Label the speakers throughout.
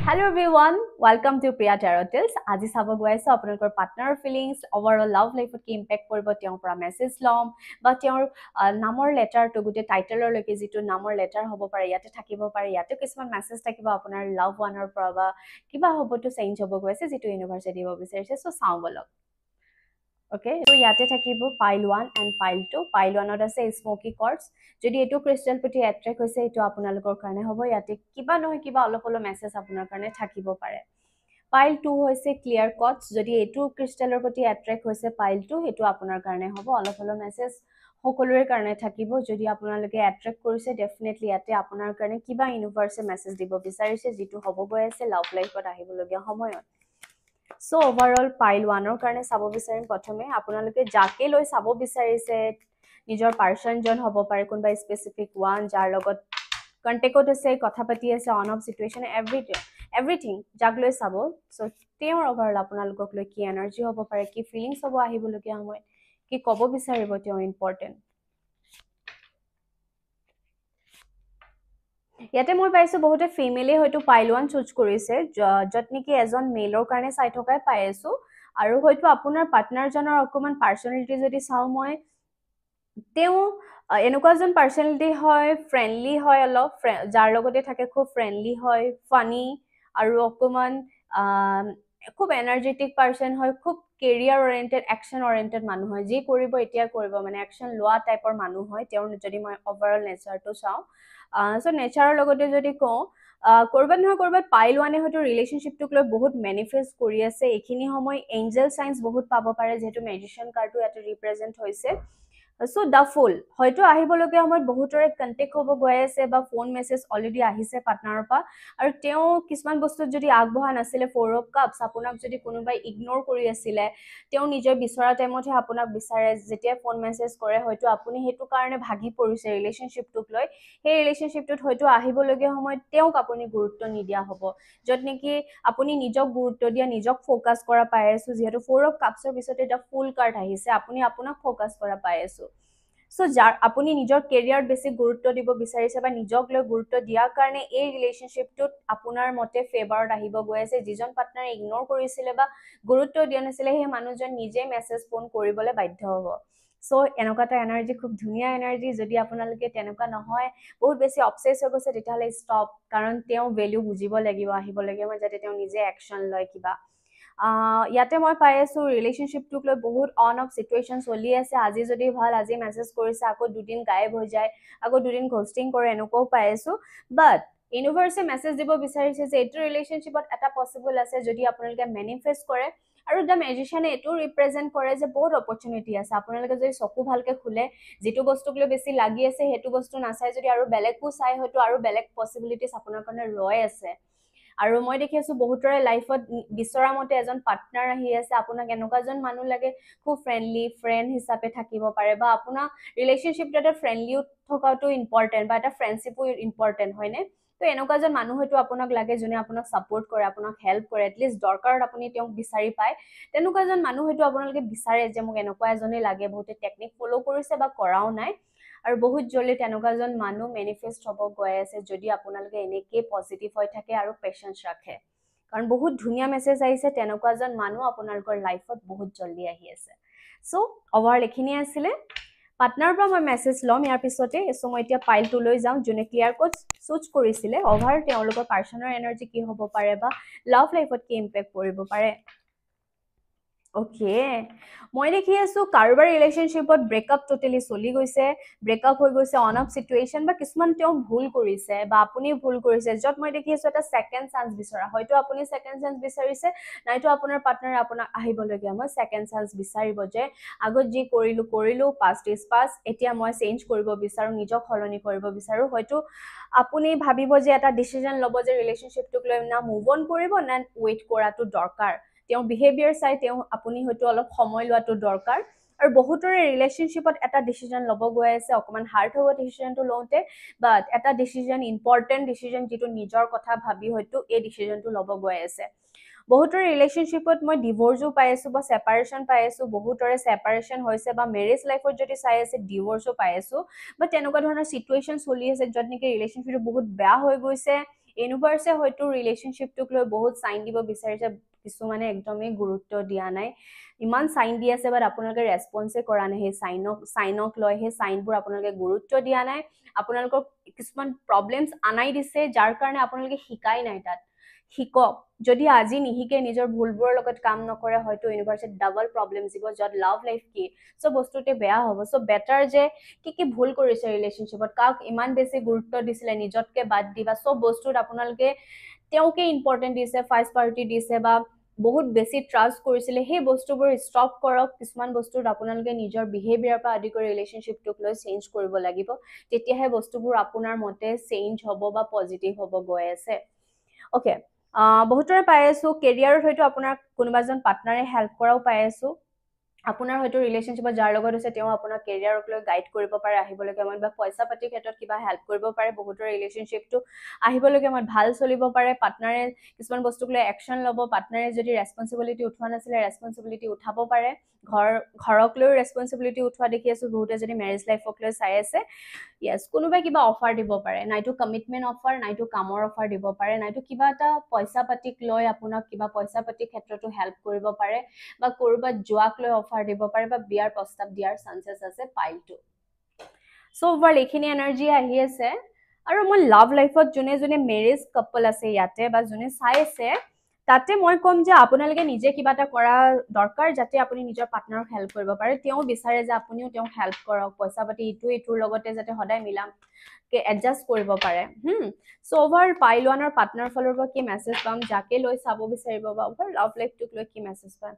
Speaker 1: Hello everyone, welcome to Priya Tarot Tales. আজি চাব গৈ আছো আপোনালোকৰ পাৰ্টনাৰ ফিলিংছ ওভাৰঅল লাভ লাইফত কি ইম্পেক্ট কৰিব তেওঁৰ পৰা মেছেজ ল'ম বা তেওঁৰ নামৰ লেটাৰটো গোটেই টাইটেলৰলৈকে যিটো নামৰ লেটাৰ হ'ব পাৰে ইয়াতে থাকিব পাৰে ইয়াতে কিছুমান মেছেজ থাকিব আপোনাৰ লাভ ওৱানৰ পৰা বা কিবা হ'বতো চেঞ্জ হ'ব গৈ আছে যিটো ইউনিভাৰ্ছে দিব বিচাৰিছে চ' চাওঁ বলক ওকে তো ইয়াতে থাকিব পাইল 1 এণ্ড পাইল 2 পাইল 1ত আছে স্মোকি কৰ্ডছ যদি এইটো ক্ৰিষ্টেল প্ৰতি এট্ৰেক্ট হৈছে এইটো আপোনালোকৰ কাৰণে হ'ব ইয়াতে কিবা নহয় কিবা অলপ অলপ মেছেজ আপোনাৰ কাৰণে থাকিব পাৰে পাইল 2 হৈছে ক্লিয়াৰ কটছ যদি এইটো ক্ৰিষ্টেলৰ প্ৰতি এট্ৰেক্ট হৈছে পাইল 2 সেইটো আপোনাৰ কাৰণে হ'ব অলপ অলপ মেছেজ সকলোৰে কাৰণে থাকিব যদি আপোনালোকে এট্ৰেক্ট কৰিছে ডেফিনেটলি ইয়াতে আপোনাৰ কাৰণে কিবা ইউনিভাৰ্ছে মেছেজ দিব বিচাৰিছে যিটো হ'ব গৈ আছে লাভ লাইফত আহিবলগীয়া সময়ত সো ওভাৰঅল পাইল 1ৰ কাৰণে চাব বিচাৰিম প্ৰথমে আপোনালোকে যাকে লৈ চাব বিচাৰিছে নিজৰ পাৰ্সনজন হ'ব পাৰে কোনবা স্পেসিফিক ওয়ান যাৰ লগত কন্টেক্টত আছে কথা পাতি আছে অন অফ সিচুৱেচন এভৰিথিং যাক লৈ চাব সো তেওঁৰ ওভাৰঅল আপোনালোকক লৈ কি এনাৰ্জি হ'ব পাৰে কি ফিলিংছ হ'ব আহিবলগীয়া সময়ত কি ক'ব বিচাৰিব তেওঁ ইম্পৰ্টেণ্ট ইয়াতে মই পাইছো বহুতে ফিমেলে হয়তো পাইল 1 চুজ কৰিছে যত নেকি এজন মেলৰ কাৰণে চাই থকাই পাই আছো আৰু হয়তো আপোনাৰ পাৰ্টনাৰজনৰ অকমান পাৰ্সোনালিটি যদি চাও মই তেওঁ এনেকুৱা এজন পাৰ্সোনালিটি হয় ফ্ৰেণ্ডলি হয় অলপ যাৰ লগতে থাকে খুব ফ্ৰেণ্ডলি হয় ফানি আৰু অকমান খুব এনাৰ্জেটিক পাৰ্সন হয় খুব কেৰিয়াৰ অৰিয়েণ্টেড একশ্যন অৰিয়েণ্টেড মানুহ হয় যি কৰিব এতিয়া কৰিব মানে একশ্যন লোৱা টাইপৰ মানুহ হয় তেওঁৰ যদি মই ওভাৰঅল নেচাৰটো চাওঁ সো নেচাৰৰ লগতে যদি কওঁ কৰবাত নহয় কৰবাত পাইল 1 হয়তো ৰিলেশনশ্বিপটোক লৈ বহুত মেনিফেষ্ট কৰি আছে এইখিনি সময় এঞ্জেল সাইন্স বহুত পাব পাৰে যেহেতু মেজিচিয়ান কাৰ্ডটো ইয়াতে ৰিপ্ৰেজেণ্ট হৈছে সো দ্য ফুল হয়তো আহিবলগীয়া সময়ত বহুতৰে কণ্টেক্ট হ'ব গৈ আছে বা ফোন মেছেজ অলৰেডি আহিছে পাৰ্টনাৰৰ পৰা আৰু তেওঁ কিছুমান বস্তুত যদি আগবঢ়া নাছিলে 4 অফ কাপছ আপোনাক যদি কোনোবাই ইগনোৰ কৰি আছিলে তেওঁ নিজৰ বিচৰা টাইমতহে আপোনাক বিচাৰে যেতিয়া ফোন মেছেজ কৰে হয়তো আপুনি সেইটো কাৰণে ভাগি পৰিছে ৰিলেশনশ্বিপটোক লৈ সেই ৰিলেশনশ্বিপটোত হয়তো আহিবলগীয়া সময়ত তেওঁক আপুনি গুৰুত্ব নিদিয়া হ'ব য'ত নেকি আপুনি নিজক গুৰুত্ব দিয়া নিজক ফ'কাছ কৰা পাই আছো যিহেতু 4 অফ কাপছৰ পিছতে এটা ফুল কাৰ্ড আহিছে আপুনি আপোনাক ফ'কাছ কৰা পাই আছো সো যাৰ আপুনি নিজৰ কেৰিয়াৰত বেছি গুৰুত্ব দিব বিচাৰিছে বা নিজক লৈ গুৰুত্ব দিয়াৰ কাৰণে এই ৰিলেশনশ্বিপটোত আপোনাৰ মতে ফেভাৰত আহিব গৈ আছে যিজন পাৰ্টনাৰে ইগনোৰ কৰিছিলে বা গুৰুত্ব দিয়া নাছিলে সেই মানুহজন নিজে মেছেজ ফোন কৰিবলৈ বাধ্য হ'ব সো এনেকুৱা এটা এনাৰ্জি খুব ধুনীয়া এনাৰ্জি যদি আপোনালোকে তেনেকুৱা নহয় বহুত বেছি অবসেছ হৈ গৈছে তেতিয়াহ'লে ষ্টপ কাৰণ তেওঁ ভেলু বুজিব লাগিব আহিব লাগিব যাতে তেওঁ নিজে একশ্যন লয় কিবা ইয়াতে মই পাই আছো ৰিলেশনশ্বিপটোক লৈ বহুত অন অফ সিচুৱেচন চলি আছে আজি যদি ভাল আজি মেছেজ কৰিছে আকৌ দুদিন গায়েব হৈ যায় আকৌ দুদিন ঘষ্টিং কৰে এনেকুৱাও পাই আছো বাট ইউনিভাৰ্ছে মেছেজ দিব বিচাৰিছে যে এইটো ৰিলেশনশ্বিপত এটা পসিবল আছে যদি আপোনালোকে মেনিফেষ্ট কৰে আৰু দ্য মেজিচিয়ানে এইটো ৰিপ্ৰেজেণ্ট কৰে যে বহুত অপৰচুনিটি আছে আপোনালোকে যদি চকু ভালকে খোলে যিটো বস্তুক লৈ বেছি লাগি আছে সেইটো বস্তু নাচাই যদি আৰু বেলেগো চাই হয়তো আৰু বেলেগ পসিবিলিটিছ আপোনাৰ কাৰণে ৰৈ আছে আৰু মই দেখি আছো বহুতৰে লাইফত বিচৰা মতে এজন পাৰ্টনাৰ আহি আছে আপোনাক এনেকুৱা এজন মানুহ লাগে খুব ফ্ৰেণ্ডলি ফ্ৰেণ্ড হিচাপে থাকিব পাৰে বা আপোনাৰ ৰিলেশনশ্বিপটো এটা ফ্ৰেণ্ডলিও থকাটো ইম্পৰ্টেণ্ট বা এটা ফ্ৰেণ্ডশ্বিপো ইম্পৰ্টেণ্ট হয়নে তো এনেকুৱা এজন মানুহ হয়তো আপোনাক লাগে যোনে আপোনাক ছাপোৰ্ট কৰে আপোনাক হেল্প কৰে এটলিষ্ট দৰকাৰত আপুনি তেওঁক বিচাৰি পায় তেনেকুৱা এজন মানুহ হয়তো আপোনালোকে বিচাৰে যে মোক এনেকুৱা এজনেই লাগে বহুতে টেকনিক ফ'ল' কৰিছে বা কৰাও নাই আৰু বহুত জলদি তেনেকুৱা এজন মানুহ মেনিফেষ্ট হ'ব গৈ আছে যদি আপোনালোকে এনেকৈ পজিটিভ হৈ থাকে আৰু পেচেন্স ৰাখে কাৰণ বহুত ধুনীয়া মেছেজ আহিছে তেনেকুৱা এজন মানুহ আপোনালোকৰ লাইফত বহুত জলদি আহি আছে সো ওভাৰঅল এইখিনিয়ে আছিলে পাৰ্টনাৰৰ পৰা মই মেছেজ ল'ম ইয়াৰ পিছতে সো মই এতিয়া পাইল 2 লৈ যাওঁ যোনে ক্লিয়াৰ কোড চুজ কৰিছিলে ওভাৰ তেওঁলোকৰ পাৰ্সনৰ এনাৰ্জি কি হ'ব পাৰে বা লাভ লাইফত কি ইম্পেক্ট কৰিব পাৰে ওকে মই দেখি আছো কাৰোবাৰ ৰিলেশনশ্বিপত ব্ৰেকআপ টোটেলি চলি গৈছে ব্ৰেকআপ হৈ গৈছে অন অফ সিচুৱেচন বা কিছুমান তেওঁ ভুল কৰিছে বা আপুনি ভুল কৰিছে য'ত মই দেখি আছো এটা ছেকেণ্ড চান্স বিচৰা হয়তো আপুনি ছেকেণ্ড চান্স বিচাৰিছে নাইতো আপোনাৰ পাৰ্টনাৰে আপোনাক আহিবলগীয়া মই ছেকেণ্ড চান্স বিচাৰিব যে আগত যি কৰিলো পাষ্ট ইজ পাষ্ট এতিয়া মই চেঞ্জ কৰিব বিচাৰো নিজক সলনি কৰিব বিচাৰো হয়তো আপুনি ভাবিব যে এটা ডিচিজন ল'ব যে ৰিলেশনশ্বিপটোক লৈ না মুভ অন কৰিব না ৱেইট কৰাটো দৰকাৰ তেওঁ বিহেভিয়াৰ চাই তেওঁ আপুনি হয়তো অলপ সময় লোৱাটো দৰকাৰ আৰু বহুতৰে ৰিলেশনশ্বিপত এটা ডিচিজন ল'ব গৈ আছে অকমান হাৰ্ড হ'ব ডিচিজনটো লওঁতে বাট এটা ডিচিজন ইম্পৰ্টেণ্ট ডিচিজন যিটো নিজৰ কথা ভাবি হয়তো এই ডিচিজনটো ল'ব গৈ আছে বহুতৰে ৰিলেশনশ্বিপত মই ডিভোৰ্সো পাই আছো বা সেপাৰেশন পাই আছো বহুতৰে সেপাৰেশন হৈছে বা মেৰেজ লাইফত যদি চাই আছে ডিভোৰ্সো পাই আছো বা তেনেকুৱা ধৰণৰ সিচুৱেচন চলি আছে য'ত নেকি ৰিলেশনশ্বিপটো বহুত বেয়া হৈ গৈছে ইউনিভাৰ্ছে হয়তো ৰিলেশ্যনশ্বিপটোক লৈ বহুত চাইন দিব বিচাৰিছে, কিছুমানে একদমেই গুৰুত্ব দিয়া নাই, ইমান চাইন দি আছে বাট আপোনালোকে ৰেছপন্সে কৰা নাই সেই চাইনক লৈ, সেই চাইনবোৰ আপোনালোকে গুৰুত্ব দিয়া নাই, আপোনালোকক কিছুমান প্ৰব্লেমছ আনাই দিছে যাৰ কাৰণে আপোনালোকে শিকাই নাই তাত। শিকক, যদি আজি নিশিকে নিজৰ ভুলবোৰৰ লগত কাম নকৰে হয়তো ইউনিভাৰ্ছে ডাবল প্ৰব্লেম দিব, য'ত লাভ লাইফ কি চব বস্তুতে বেয়া হ'ব। চ' বেটাৰ যে কি ভুল কৰিছে ৰিলেশ্যনশ্বিপত, কাক ইমান বেছি গুৰুত্ব দিছিলে নিজতকে বাদ দিবা, চব বস্তুত আপোনালোকে তেওঁকে ইম্পৰ্টেণ্ট দিছে, ফাৰ্ষ্ট প্ৰায়ৰিটি দিছে বা বহুত বেছি ট্ৰাষ্ট কৰিছিলে, সেই বস্তুবোৰ ষ্টপ কৰক। কিছুমান বস্তুত আপোনালোকে নিজৰ বিহেভিয়াৰ পৰা আদি কৰি ৰিলেশ্যনশ্বিপটোক লৈ চেঞ্জ কৰিব লাগিব, তেতিয়াহে বস্তুবোৰ আপোনাৰ মতে চেঞ্জ হ'ব বা পজিটিভ হ'ব গৈ আছে। অ'কে, বহুতৰে পাই আছো কেৰিয়াৰত হয়তো আপোনাৰ কোনোবা এজন পাৰ্টনাৰে হেল্প কৰাও পাই আছো, আপোনাৰ হয়তো ৰিলেশ্যনশ্বিপত যাৰ লগত হৈছে তেওঁ আপোনাক কেৰিয়াৰক লৈ গাইড কৰিব পাৰে আহিবলগীয়া সময়ত, বা পইচা পাতিৰ ক্ষেত্ৰত কিবা হেল্প কৰিব পাৰে। বহুতৰ ৰিলেশ্যনশ্বিপটো আহিবলগীয়া সময়ত ভাল চলিব পাৰে, পাৰ্টনাৰে কিছুমান বস্তুক লৈ একশ্যন ল'ব, পাৰ্টনাৰে যদি ৰেছপন্সিবিলিটি উঠোৱা নাছিলে ৰেছপন্সিবিলিটি উঠাব পাৰে, ঘৰক লৈও ৰেছপন্সিবিলিটি উঠোৱা দেখি আছো বহুতে যদি মেৰেজ লাইফক লৈ চাই আছে। য়েছ, কোনোবাই কিবা অফাৰ দিব পাৰে, নাইতো কমিটমেণ্ট অফাৰ, নাইতো কামৰ অফাৰ দিব পাৰে, নাইতো কিবা এটা পইচা পাতিক লৈ আপোনাক কিবা পইচা পাতিৰ ক্ষেত্ৰতো হেল্প কৰিব পাৰে, বা ক'ৰবাত যোৱাক লৈ অফাৰ দিব পাৰে, বা বিয়াৰ প্ৰস্তাৱ দিয়াৰ চান্সেছ আছে পাইলটো। চ' অভাৰ এইখিনি এনাৰ্জি আহি আছে। আৰু মই লাভ লাইফত যোনে যোনে মেৰেজ কাপল আছে ইয়াতে বা যোনে চাই আছে, তাতে মই ক'ম যে আপোনালোকে নিজে কিবা এটা কৰা দৰকাৰ, যাতে আপুনি নিজৰ পাৰ্টনাৰক হেল্প কৰিব পাৰে, তেওঁ বিচাৰে যে আপুনিও তেওঁক হেল্প কৰক, পইচা পাতি ইটোৰ লগতে যাতে সদায় মিলাকে এডজাষ্ট কৰিব পাৰে। চ' অভাৰ পাইল ওৱানৰ পাৰ্টনাৰ ফালৰ পৰা কি মেছেজ পাম, যাকে লৈ চাব বিচাৰিব, বা অভাৰ লাভ লাইফটোক লৈ কি মেছেজ পাম।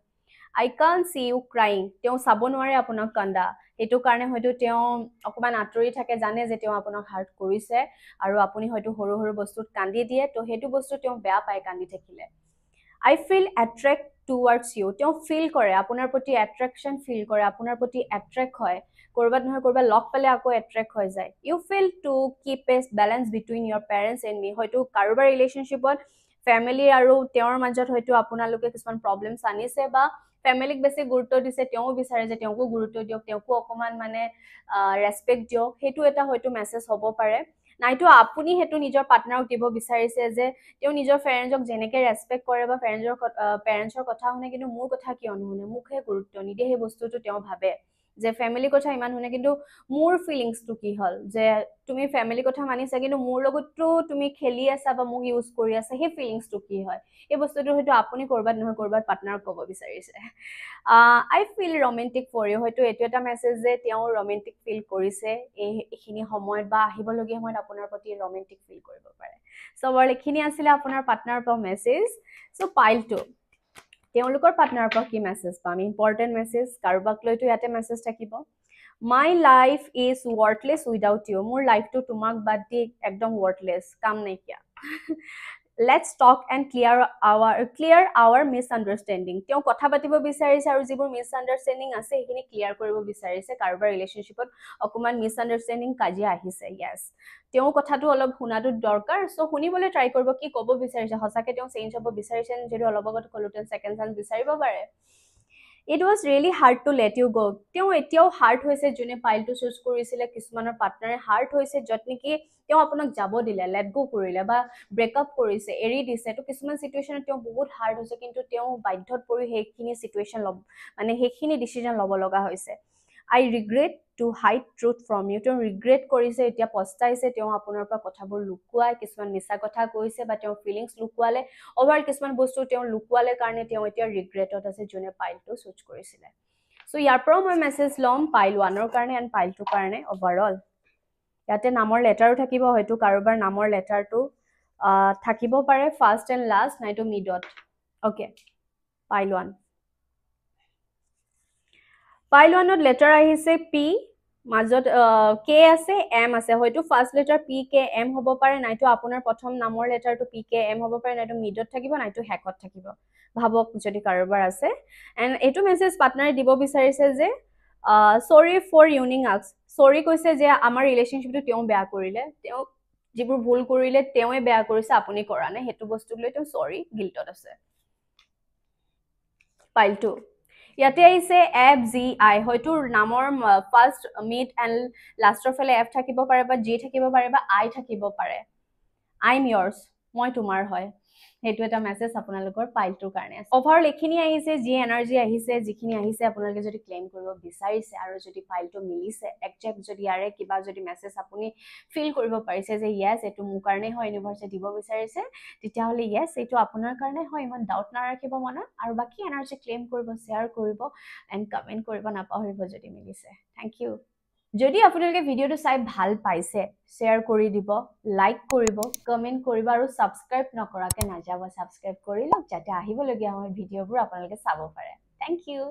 Speaker 1: আই কান চি ইউ ক্ৰাইং, তেওঁ চাব নোৱাৰে আপোনাক কান্দা, সেইটো কাৰণে হয়তো তেওঁ অকণমান আঁতৰি থাকে, জানে যে তেওঁ আপোনাক হাৰ্ট কৰিছে আৰু আপুনি হয়তো সৰু সৰু বস্তুত কান্দি দিয়ে, তো সেইটো বস্তু তেওঁ বেয়া পায় কান্দি থাকিলে। আই ফিল এট্ৰেক্ট টুৱাৰ্ডছ ইউ, তেওঁ ফিল কৰে আপোনাৰ প্ৰতি এট্ৰেকশ্যন ফিল কৰে, আপোনাৰ প্ৰতি এট্ৰেক্ট হয়, ক'ৰবাত নহয় ক'ৰবাত লগ পালে আকৌ এট্ৰেক্ট হৈ যায়। You feel to keep a balance between your parents and me, হয়তো কাৰোবাৰ ৰিলেশ্যনশ্বিপত ফেমিলি আৰু তেওঁৰ মাজত হয়তো আপোনালোকে কিছুমান প্ৰব্লেমছ আনিছে, বা ফেমিলিক বেছি গুৰুত্ব দিছে, তেওঁ বিচাৰে যে তেওঁকো গুৰুত্ব দিয়ক, তেওঁকো অকণমান মানে ৰেচপেক্ট দিয়ক, সেইটো এটা হয়তো মেছেজ হ'ব পাৰে। নাইতো আপুনি সেইটো নিজৰ পাৰ্টনাৰক দিব বিচাৰিছে যে তেওঁ নিজৰ পেৰেণ্টছক যেনেকৈ ৰেচপেক্ট কৰে বা পেৰেণ্টছৰ কথা শুনে, কিন্তু মোৰ কথা কিয় নুশুনে, মোকহে গুৰুত্ব নিদিয়ে, সেই বস্তুটো তেওঁ ভাবে যে ফেমিলিৰ কথা ইমান শুনে, কিন্তু মোৰ ফিলিংছটো কি হ'ল যে তুমি ফেমিলিৰ কথা মানিছা কিন্তু মোৰ লগতো তুমি খেলি আছা বা মোক ইউজ কৰি আছা, সেই ফিলিংছটো কি হয়, এই বস্তুটো হয়তো আপুনি ক'ৰবাত নহয় ক'ৰবাত পাৰ্টনাৰক ক'ব বিচাৰিছে। আই ফিল ৰোমেণ্টিক ফৰ ইউ, হয়তো এইটো এটা মেছেজ যে তেওঁ ৰোমেণ্টিক ফিল কৰিছে এইখিনি সময়ত, বা আহিবলগীয়া সময়ত আপোনাৰ প্ৰতি ৰোমেণ্টিক ফিল কৰিব পাৰে। চ' বাৰু এইখিনি আছিলে আপোনাৰ পাৰ্টনাৰৰ পৰা মেছেজ। চ' পাইলটো তেওঁলোকৰ পাৰ্টনাৰৰ পৰা কি মেছেজ পাম, ইম্পৰ্টেণ্ট মেছেজ, কাৰোবাক লৈতো ইয়াতে মেছেজ থাকিব। My life is worthless without you, মোৰ লাইফটো তোমাক বাদ দি একদম ৱৰ্থলেছ, কাম নাইকিয়া। Let's talk and clear our misunderstanding, তেওঁ কথা পাতিব বিচাৰিছে আৰু যিবোৰ মিছআণ্ডাৰষ্টেণ্ডিং আছে সেইখিনি ক্লিয়াৰ কৰিব বিচাৰিছে, কাৰোবাৰ ৰিলেশ্যনশ্বিপত অকণমান মিছআণ্ডাৰষ্টেণ্ডিং কাজিয়া আহিছে। য়েছ, তেওঁ কথাটো অলপ শুনাটো দৰকাৰ, চ' শুনিবলৈ ট্ৰাই কৰিব কি ক'ব বিচাৰিছে, সঁচাকে তেওঁ চেঞ্জ হ'ব বিচাৰিছে, যদি অলপ আগত ক'লো তেওঁ ছেকেণ্ড চান্স বিচাৰিব পাৰে। It was really hard to let you go', তেওঁ এতিয়াও হাৰ্ট হৈছে, যোনে পাইলটো চুজ কৰিছিলে, কিছুমানৰ পাৰ্টনাৰে হাৰ্ট হৈছে, য'ত নেকি তেওঁ আপোনাক যাব দিলে, লেট গ' কৰিলে বা ব্ৰেকআপ কৰিছে, এৰি দিছে, তো কিছুমান চিটুৱেশ্যনত তেওঁ বহুত হাৰ্ট হৈছে, কিন্তু তেওঁ বাধ্যত পৰি সেইখিনি চিটুৱেশ্যন সেইখিনি ডিচিজন ল'ব লগা হৈছে। I regret to hide truth from you, তেওঁ ৰিগ্ৰেট কৰিছে, এতিয়া পস্তাইছে, তেওঁ আপোনাৰ পৰা কথাবোৰ লুকুৱাই, কিছুমান মিছা কথা কৈছে বা তেওঁৰ ফিলিংছ লুকুৱালে, অভাৰঅল কিছুমান বস্তু তেওঁ লুকুৱালে কাৰণে তেওঁ এতিয়া ৰিগ্ৰেটত আছে, যোনে পাইলটো চুজ কৰিছিলে। চ' ইয়াৰ পৰাও মই মেছেজ ল'ম পাইল ওৱানৰ কাৰণে এণ্ড পাইল টুৰ কাৰণে অভাৰঅল। ইয়াতে নামৰ লেটাৰো থাকিব, হয়তো কাৰোবাৰ নামৰ লেটাৰটো থাকিব পাৰে ফাৰ্ষ্ট এণ্ড লাষ্ট, নাইতো মিডত। অ'কে, পাইল ওৱান। পাইল ওৱানত লেটাৰ আহিছে পি, মাজত কে আছে, এম আছে, হয়তো first letter P K M হ'ব পাৰে, নাইতো আপোনাৰ প্ৰথম নামৰ লেটাৰটো পি কে এম হ'ব পাৰে, নাইতো মিডত থাকিব, নাইতো শেষত থাকিব, ভাবক যদি কাৰোবাৰ আছে। এণ্ড এইটো মেছেজ পাৰ্টনাৰে দিব বিচাৰিছে যে চৰি ফৰ ৰুইনিং আছ, চৰি কৈছে যে আমাৰ ৰিলেশ্যনশ্বিপটো তেওঁ বেয়া কৰিলে, তেওঁ যিবোৰ ভুল কৰিলে তেওঁৱে বেয়া কৰিছে, আপুনি কৰা নাই, সেইটো বস্তুক লৈ তেওঁ চৰি গিল্টত আছে। পাইল টু, ইয়াতে আহিছে এফ জি আই, হয়তো নামৰ ফাৰ্ষ্ট মিড এণ্ড লাষ্টৰ ফালে এফ থাকিব পাৰে, বা জি থাকিব পাৰে, বা আই থাকিব পাৰে। আই এম ইয়ৰ্ছ, মই তোমাৰ হয় সেইটো এটা মেছেজ আপোনালোকৰ ফাইলটোৰ কাৰণে আছে ওভাৰঅল এইখিনি আহিছে যি এনাৰ্জি আহিছে যিখিনি আহিছে আপোনালোকে যদি ক্লেইম কৰিব বিচাৰিছে আৰু যদি ফাইলটো মিলিছে একজেক্ট যদি ইয়াৰে কিবা যদি মেছেজ আপুনি ফিল কৰিব পাৰিছে যে ইয়েছ এইটো মোৰ কাৰণে হয় ইউনিভাৰ্ছে দিব বিচাৰিছে তেতিয়াহ'লে ইয়েছ এইটো আপোনাৰ কাৰণে হয় ইমান ডাউট নাৰাখিব মনত আৰু বাকী এনাৰ্জি ক্লেইম কৰিব শ্বেয়াৰ কৰিব এণ্ড কমেণ্ট কৰিব নাপাহৰিব যদি মিলিছে থেংক ইউ যদি আপোনালোকে ভিডিঅ'টো চাই ভাল পাইছে শ্বেয়াৰ কৰি দিব লাইক কৰিব কমেণ্ট কৰিব আৰু ছাবস্ক্ৰাইব নকৰাকে নাযাব ছাবস্ক্ৰাইব কৰি লওক যাতে আহিবলগীয়া আমাৰ ভিডিঅ'বোৰ আপোনালোকে চাব পাৰে থেংক ইউ